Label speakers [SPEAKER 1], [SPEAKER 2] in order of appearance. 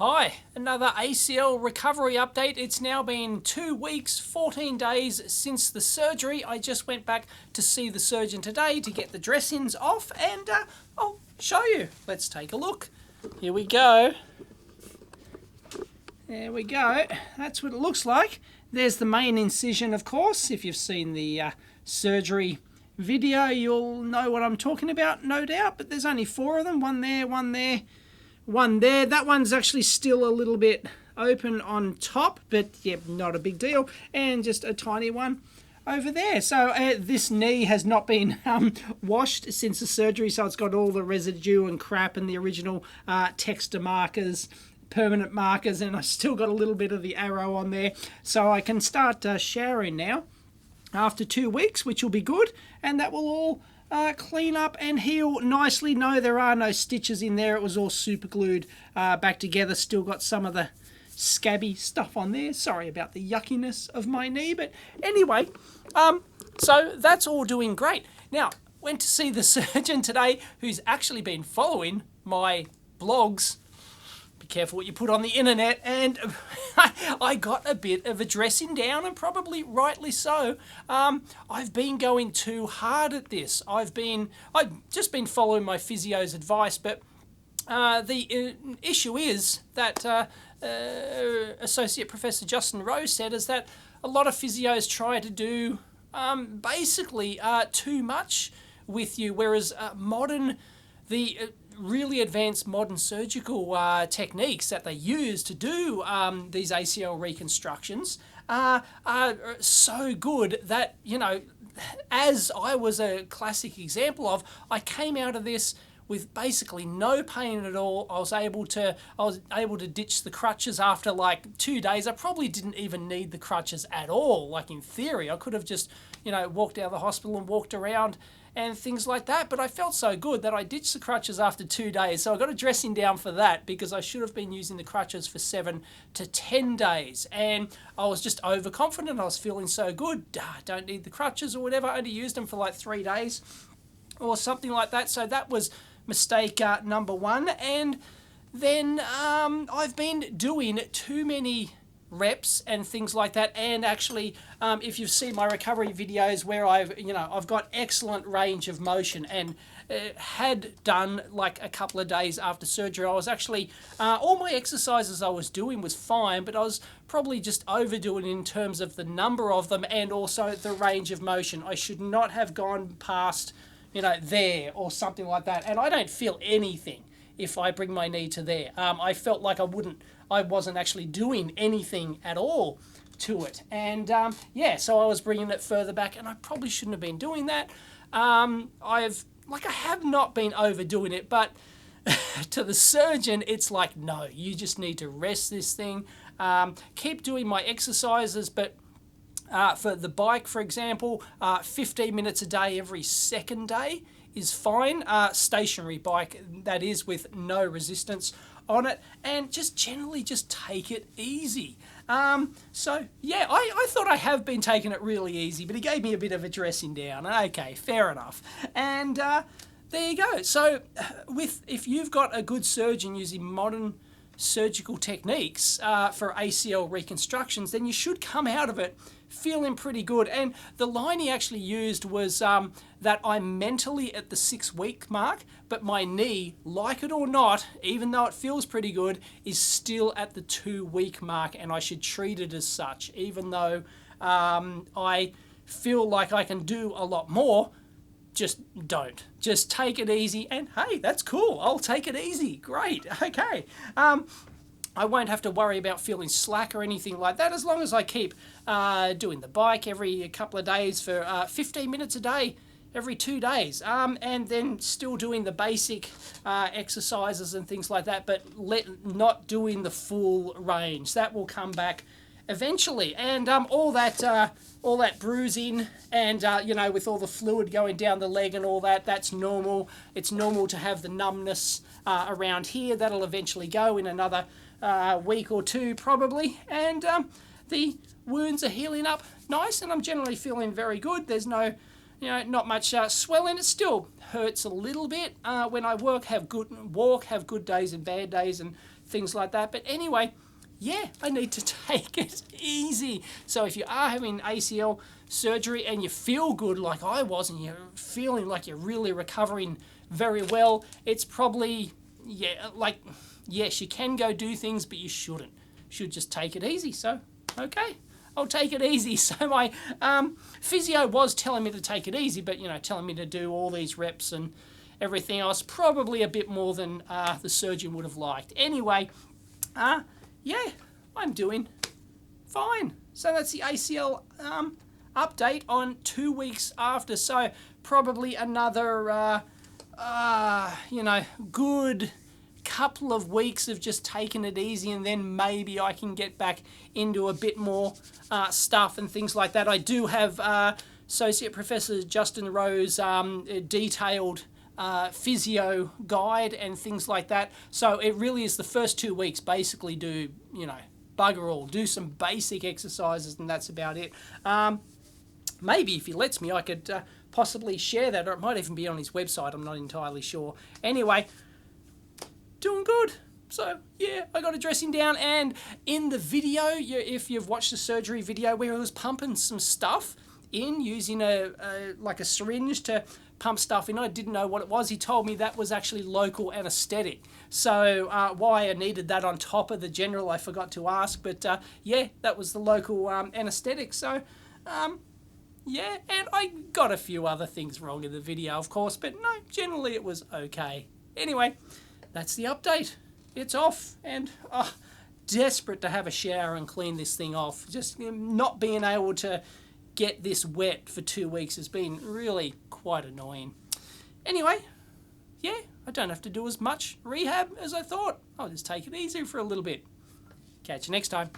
[SPEAKER 1] Hi, another ACL recovery update. It's now been 2 weeks, 14 days since the surgery. I just went back to see the surgeon today to get the dressings off, and I'll show you. Let's take a look. Here we go. There we go. That's what it looks like. There's the main incision, of course. If you've seen the surgery video, you'll know what I'm talking about, no doubt. But there's only 4 of them. One there, one there, one there. That one's actually still a little bit open on top, but yeah, not a big deal. And just a tiny one over there. So this knee has not been washed since the surgery, so it's got all the residue and crap and the original texture markers, permanent markers, and I still got a little bit of the arrow on there. So I can start showering now after 2 weeks, which will be good, and that will all clean up and heal nicely. No, there are no stitches in there. It was all super glued back together. Still got some of the scabby stuff on there. Sorry about the yuckiness of my knee, but anyway, so that's all doing great. Now, went to see the surgeon today, who's actually been following my blogs. Be careful what you put on the internet, and I got a bit of a dressing down, and probably rightly so. I've been going too hard at this. I've just been following my physio's advice, but the issue is that Associate Professor Justin Rose said is that a lot of physios try to do basically too much with you, whereas the really advanced modern surgical techniques that they use to do these ACL reconstructions are so good that, you know, as I was a classic example of, I came out of this with basically no pain at all. I was able to ditch the crutches after like 2 days. I probably didn't even need the crutches at all. Like, in theory, I could have just, you know, walked out of the hospital and walked around and things like that, but I felt so good that I ditched the crutches after 2 days. So I got a dressing down for that, because I should have been using the crutches for 7 to 10 days. And I was just overconfident. I was feeling so good. Don't need the crutches or whatever. I only used them for like 3 days or something like that. So that was mistake number 1. And then I've been doing too many reps and things like that, and actually if you've seen my recovery videos where I've got excellent range of motion, and had done like a couple of days after surgery, I was actually all my exercises I was doing was fine, but I was probably just overdoing in terms of the number of them and also the range of motion. I should not have gone past, you know, there or something like that, and I don't feel anything if I bring my knee to there. I felt like I wasn't actually doing anything at all to it. And yeah, so I was bringing it further back, and I probably shouldn't have been doing that. I have not been overdoing it, but to the surgeon, it's like, no, you just need to rest this thing. Keep doing my exercises, but for the bike, for example, 15 minutes a day every second day is fine. Stationary bike, that is, with no resistance on it, and just generally just take it easy. So yeah, I thought I have been taking it really easy, but he gave me a bit of a dressing down. Okay, fair enough. And there you go. So if you've got a good surgeon using modern surgical techniques for ACL reconstructions, then you should come out of it feeling pretty good. And the line he actually used was that I'm mentally at the 6-week mark, but my knee, like it or not, even though it feels pretty good, is still at the 2-week mark, and I should treat it as such, even though I feel like I can do a lot more. Just don't. Just take it easy, and hey, that's cool. I'll take it easy. Great. Okay. I won't have to worry about feeling slack or anything like that, as long as I keep doing the bike every couple of days for 15 minutes a day, every 2 days, and then still doing the basic exercises and things like that, but not doing the full range. That will come back eventually. And all that bruising and with all the fluid going down the leg and all that, that's normal. It's normal to have the numbness around here. That'll eventually go in another week or 2 probably, and the wounds are healing up nice, and I'm generally feeling very good. There's no, not much swelling. It still hurts a little bit when I have good days and bad days and things like that. But anyway, yeah, I need to take it easy. So if you are having ACL surgery and you feel good like I was, and you're feeling like you're really recovering very well, it's probably, yeah, like, yes, you can go do things, but you shouldn't. You should just take it easy. So, okay, I'll take it easy. So my physio was telling me to take it easy, but, you know, telling me to do all these reps and everything else, probably a bit more than the surgeon would have liked. Anyway, yeah, I'm doing fine. So that's the ACL update on 2 weeks after. So probably another, you know, good couple of weeks of just taking it easy, and then maybe I can get back into a bit more stuff and things like that. I do have Associate Professor Justin Rowe's detailed physio guide and things like that. So it really is the first 2 weeks basically do, you know, bugger all, do some basic exercises, and that's about it. Maybe if he lets me, I could possibly share that, or it might even be on his website. I'm not entirely sure. Anyway, doing good. So yeah, I got a dressing down, and in the video, if you've watched the surgery video where he was pumping some stuff in using like a syringe to pump stuff in, I didn't know what it was. He told me that was actually local anesthetic. So why I needed that on top of the general, I forgot to ask. But yeah, that was the local anesthetic. So yeah, and I got a few other things wrong in the video, of course, but no, generally it was okay. Anyway, that's the update. It's off, and desperate to have a shower and clean this thing off. Just not being able to get this wet for 2 weeks has been really quite annoying. Anyway, yeah, I don't have to do as much rehab as I thought. I'll just take it easy for a little bit. Catch you next time.